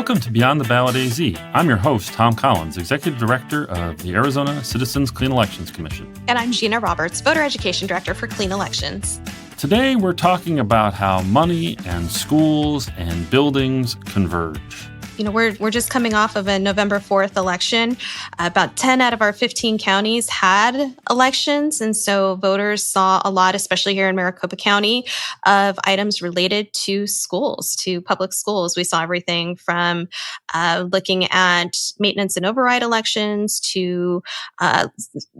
Welcome to Beyond the Ballot AZ. I'm your host, Tom Collins, Executive Director of the Arizona Citizens Clean Elections Commission. And I'm Gina Roberts, Voter Education Director for Clean Elections. Today, we're talking about how money and schools and buildings converge. You know, we're just coming off of a November 4th election. About 10 out of our 15 counties had elections. And so voters saw a lot, especially here in Maricopa County, of items related to schools, to public schools. We saw everything from looking at maintenance and override elections to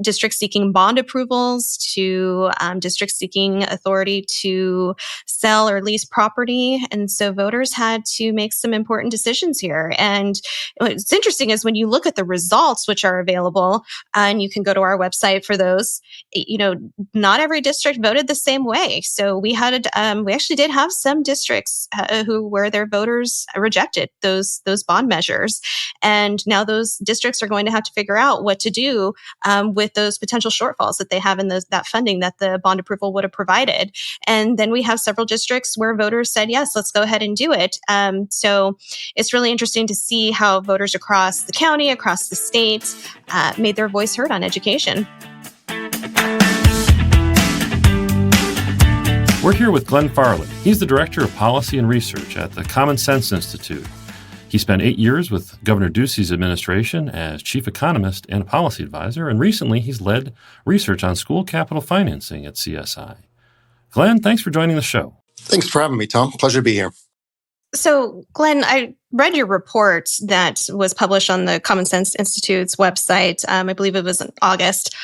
districts seeking bond approvals to districts seeking authority to sell or lease property. And so voters had to make some important decisions here. And what's interesting is when you look at the results, which are available, and you can go to our website for those, you know, not every district voted the same way. So we actually did have some districts where their voters rejected those bond measures. And now those districts are going to have to figure out what to do with those potential shortfalls that they have in that funding that the bond approval would have provided. And then we have several districts where voters said, yes, let's go ahead and do it. So it's really interesting to see how voters across the county, across the state, made their voice heard on education. We're here with Glenn Farley. He's the Director of Policy and Research at the Common Sense Institute. He spent 8 years with Governor Ducey's administration as chief economist and a policy advisor, and recently he's led research on school capital financing at CSI. Glenn, thanks for joining the show. Thanks for having me, Tom. Pleasure to be here. So, Glenn, I read your report that was published on the Common Sense Institute's website. I believe it was in August.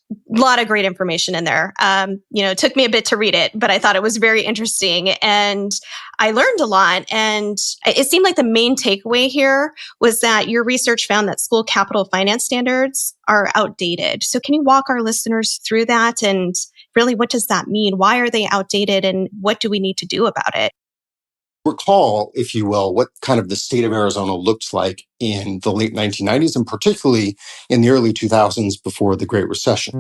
A lot of great information in there. It took me a bit to read it, but I thought it was very interesting. And I learned a lot. And it seemed like the main takeaway here was that your research found that school capital finance standards are outdated. So can you walk our listeners through that? And really, what does that mean? Why are they outdated? And what do we need to do about it? Recall, if you will, what kind of the state of Arizona looked like in the late 1990s and particularly in the early 2000s before the Great Recession.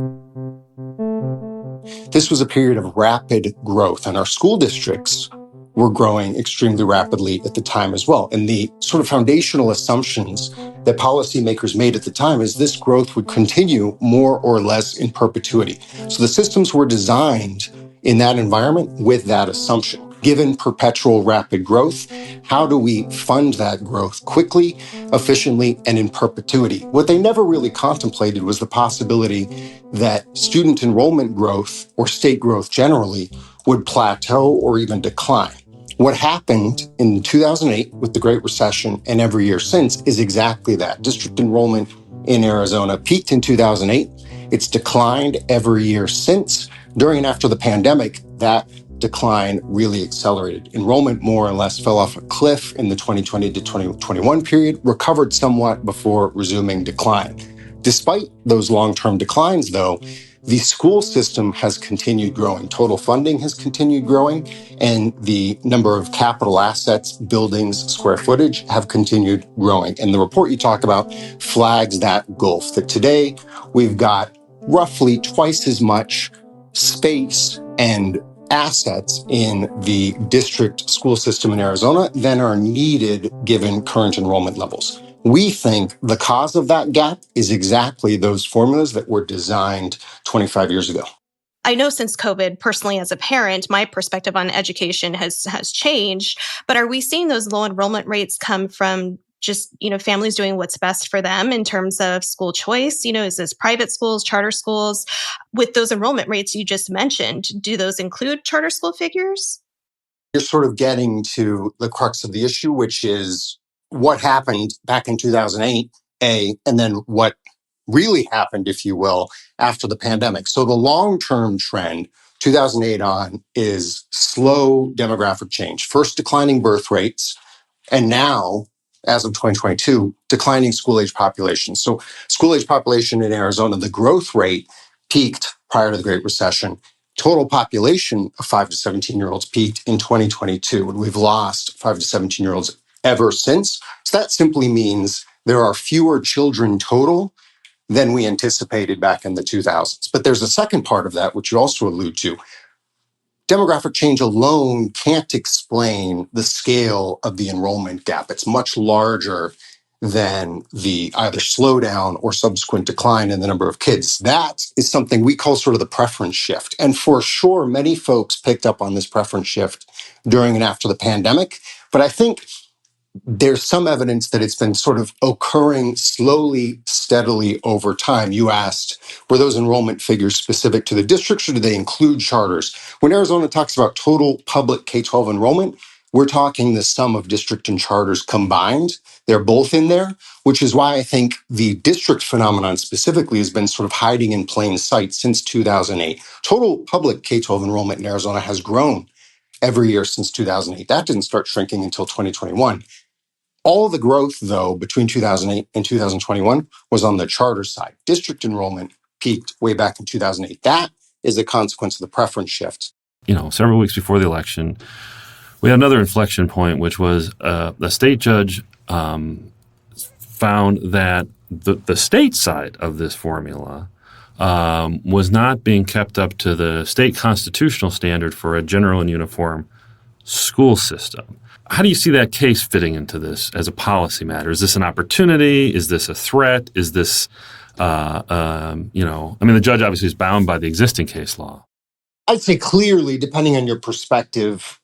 This was a period of rapid growth, and our school districts were growing extremely rapidly at the time as well. And the sort of foundational assumptions that policymakers made at the time is this growth would continue more or less in perpetuity. So the systems were designed in that environment with that assumption. Given perpetual rapid growth, how do we fund that growth quickly, efficiently, and in perpetuity? What they never really contemplated was the possibility that student enrollment growth, or state growth generally, would plateau or even decline. What happened in 2008 with the Great Recession and every year since is exactly that. District enrollment in Arizona peaked in 2008. It's declined every year since. During and after the pandemic, that decline really accelerated. Enrollment more or less fell off a cliff in the 2020 to 2021 period, recovered somewhat before resuming decline. Despite those long-term declines, though, the school system has continued growing. Total funding has continued growing, and the number of capital assets, buildings, square footage have continued growing. And the report you talk about flags that gulf, that today we've got roughly twice as much space and assets in the district school system in Arizona than are needed given current enrollment levels. We think the cause of that gap is exactly those formulas that were designed 25 years ago. I know since COVID, personally as a parent, my perspective on education has changed, but are we seeing those low enrollment rates come from just, families doing what's best for them in terms of school choice? Is this private schools, charter schools? With those enrollment rates you just mentioned, do those include charter school figures? You're sort of getting to the crux of the issue, which is what happened back in 2008, and then what really happened, if you will, after the pandemic. So the long-term trend, 2008 on, is slow demographic change. First, declining birth rates, and now, as of 2022, declining school-age population. So school-age population in Arizona, the growth rate peaked prior to the Great Recession. Total population of 5 to 17-year-olds peaked in 2022, and we've lost 5 to 17-year-olds ever since. So that simply means there are fewer children total than we anticipated back in the 2000s. But there's a second part of that, which you also allude to. demographic change alone can't explain the scale of the enrollment gap. It's much larger than the either slowdown or subsequent decline in the number of kids. That is something we call sort of the preference shift. And for sure, many folks picked up on this preference shift during and after the pandemic. But I think there's some evidence that it's been sort of occurring slowly, steadily over time. You asked, were those enrollment figures specific to the districts or do they include charters? When Arizona talks about total public K-12 enrollment, we're talking the sum of district and charters combined. They're both in there, which is why I think the district phenomenon specifically has been sort of hiding in plain sight since 2008. Total public K-12 enrollment in Arizona has grown every year since 2008. That didn't start shrinking until 2021. All the growth, though, between 2008 and 2021 was on the charter side. District enrollment peaked way back in 2008. That is a consequence of the preference shift. Several weeks before the election, we had another inflection point, which was the state judge found that the state side of this formula was not being kept up to the state constitutional standard for a general and uniform school system. How do you see that case fitting into this as a policy matter? Is this an opportunity? Is this a threat? Is this, the judge obviously is bound by the existing case law. I'd say clearly, depending on your perspective,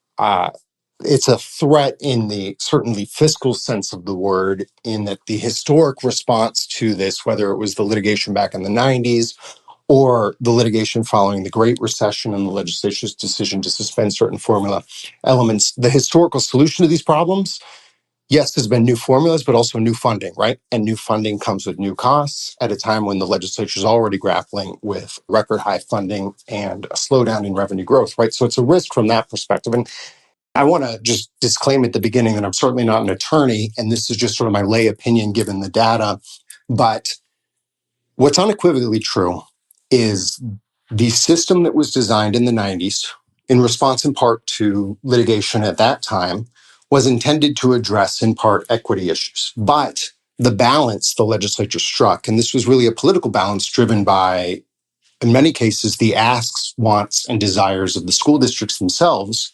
it's a threat in the certainly fiscal sense of the word, in that the historic response to this, whether it was the litigation back in the 90s or the litigation following the Great Recession and the legislature's decision to suspend certain formula elements, the historical solution to these problems, yes, there's been new formulas, but also new funding, right? And new funding comes with new costs at a time when the legislature is already grappling with record high funding and a slowdown in revenue growth, right? So it's a risk from that perspective. And I want to just disclaim at the beginning that I'm certainly not an attorney, and this is just sort of my lay opinion given the data. But what's unequivocally true is the system that was designed in the 90s, in response in part to litigation at that time, was intended to address in part equity issues. But the balance the legislature struck, and this was really a political balance driven by, in many cases, the asks, wants, and desires of the school districts themselves,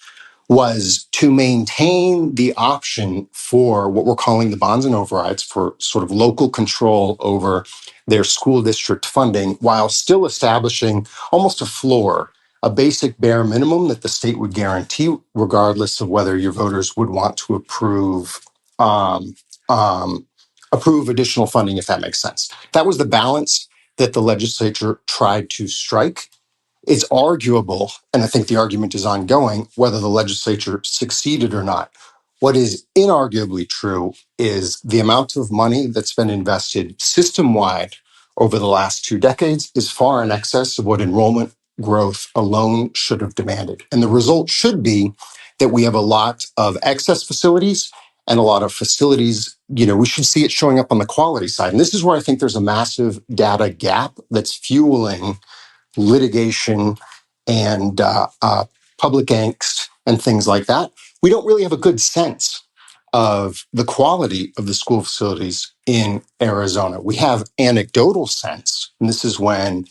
was to maintain the option for what we're calling the bonds and overrides for sort of local control over their school district funding, while still establishing almost a floor, a basic bare minimum that the state would guarantee, regardless of whether your voters would want to approve additional funding, if that makes sense. That was the balance that the legislature tried to strike. It's arguable, and I think the argument is ongoing, whether the legislature succeeded or not. What is inarguably true is the amount of money that's been invested system-wide over the last 2 decades is far in excess of what enrollment growth alone should have demanded. And the result should be that we have a lot of excess facilities and a lot of facilities, we should see it showing up on the quality side. And this is where I think there's a massive data gap that's fueling litigation and public angst and things like that. We don't really have a good sense of the quality of the school facilities in Arizona. We have anecdotal sense, and this is when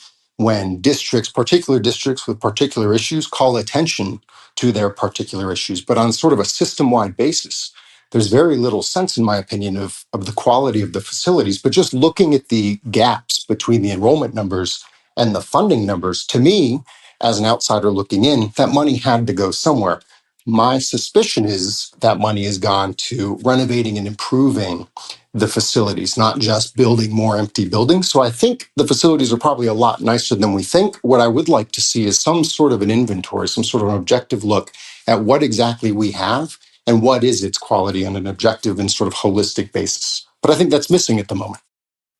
districts, particular districts with particular issues, call attention to their particular issues. But on sort of a system-wide basis, there's very little sense, in my opinion, of the quality of the facilities. But just looking at the gaps between the enrollment numbers and the funding numbers, to me, as an outsider looking in, that money had to go somewhere. My suspicion is that money has gone to renovating and improving the facilities, not just building more empty buildings. So I think the facilities are probably a lot nicer than we think. What I would like to see is some sort of an inventory, some sort of an objective look at what exactly we have and what is its quality on an objective and sort of holistic basis. But I think that's missing at the moment.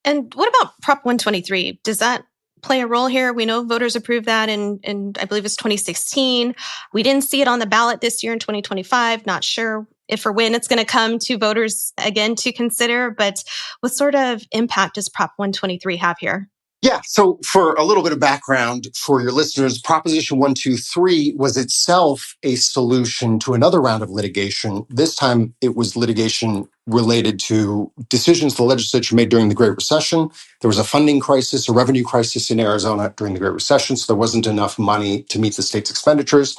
And what about Prop 123? Does that play a role here? We know voters approved that in I believe it's 2016. We didn't see it on the ballot this year in 2025. Not sure if or when it's going to come to voters again to consider, but what sort of impact does Prop 123 have here? Yeah, so for a little bit of background for your listeners, Proposition 123 was itself a solution to another round of litigation. This time it was litigation related to decisions the legislature made during the Great Recession. There was a funding crisis, a revenue crisis in Arizona during the Great Recession, so there wasn't enough money to meet the state's expenditures.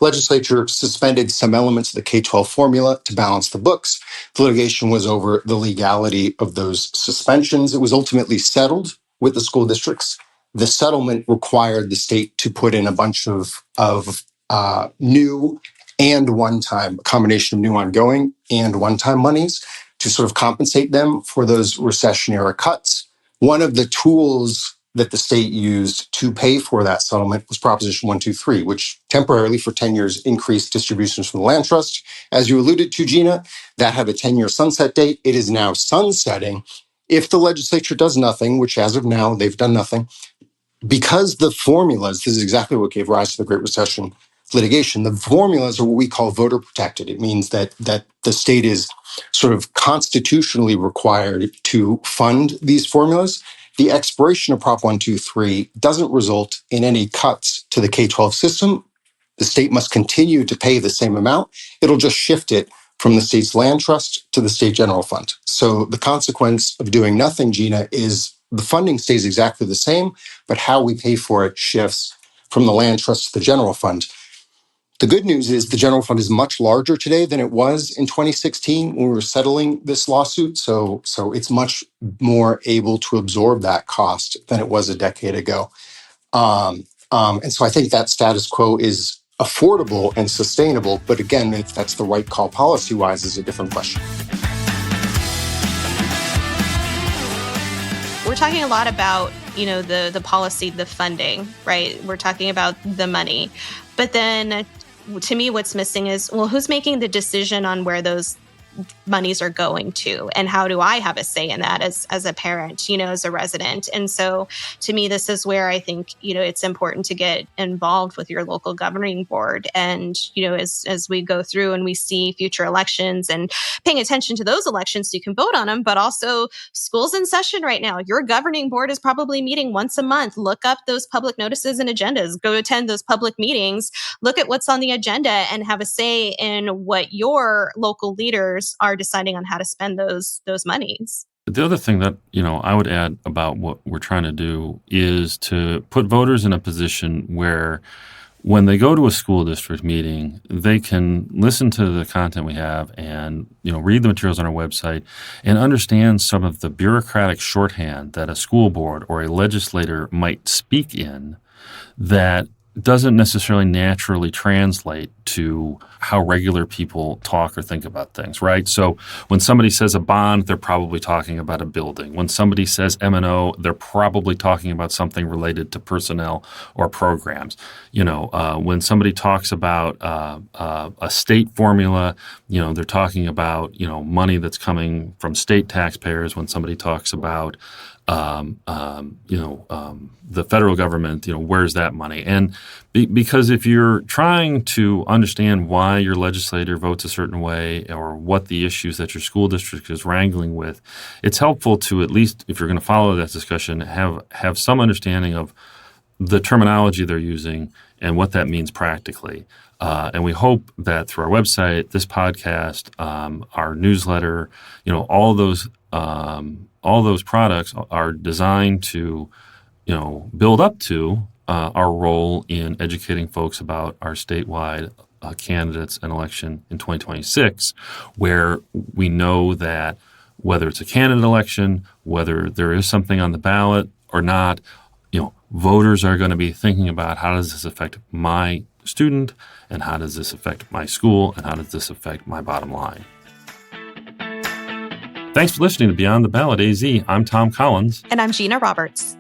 Legislature suspended some elements of the K-12 formula to balance the books. The litigation was over the legality of those suspensions. It was ultimately settled with the school districts. The settlement required the state to put in a bunch of new and one-time, a combination of new ongoing and one-time monies to sort of compensate them for those recession-era cuts. One of the tools that the state used to pay for that settlement was Proposition 123, which temporarily for 10 years increased distributions from the land trust. As you alluded to, Gina, that had a 10-year sunset date. It is now sunsetting. If the legislature does nothing, which as of now, they've done nothing, because the formulas, this is exactly what gave rise to the Great Recession litigation, the formulas are what we call voter protected. It means that the state is sort of constitutionally required to fund these formulas. The expiration of Prop 123 doesn't result in any cuts to the K-12 system. The state must continue to pay the same amount. It'll just shift it from the state's land trust to the state general fund. So the consequence of doing nothing, Gina, is the funding stays exactly the same, but how we pay for it shifts from the land trust to the general fund. The good news is the general fund is much larger today than it was in 2016 when we were settling this lawsuit. So it's much more able to absorb that cost than it was a decade ago. And so I think that status quo is affordable and sustainable. But again, if that's the right call policy-wise is a different question. We're talking a lot about, the policy, the funding, right? We're talking about the money. But then to me, what's missing is, well, who's making the decision on where those monies are going to, and how do I have a say in that as a parent, as a resident? And so to me, this is where I think, it's important to get involved with your local governing board. And, as we go through and we see future elections and paying attention to those elections so you can vote on them, but also school's in session right now. Your governing board is probably meeting once a month. Look up those public notices and agendas, go attend those public meetings, look at what's on the agenda and have a say in what your local leaders are deciding on how to spend those monies. The other thing that, I would add about what we're trying to do is to put voters in a position where when they go to a school district meeting, they can listen to the content we have and, read the materials on our website and understand some of the bureaucratic shorthand that a school board or a legislator might speak in that doesn't necessarily naturally translate to how regular people talk or think about things, right? So when somebody says a bond, they're probably talking about a building. When somebody says M&O, they're probably talking about something related to personnel or programs. When somebody talks about a state formula, they're talking about, money that's coming from state taxpayers. When somebody talks about the federal government, where's that money? And because if you're trying to understand why your legislator votes a certain way or what the issues that your school district is wrangling with, it's helpful to, at least if you're going to follow that discussion, have some understanding of the terminology they're using and what that means practically. And we hope that through our website, this podcast, our newsletter, all those products are designed to, build up to our role in educating folks about our statewide candidates and election in 2026, where we know that whether it's a candidate election, whether there is something on the ballot or not, voters are going to be thinking about how does this affect my student and how does this affect my school and how does this affect my bottom line. Thanks for listening to Beyond the Ballot AZ. I'm Tom Collins. And I'm Gina Roberts.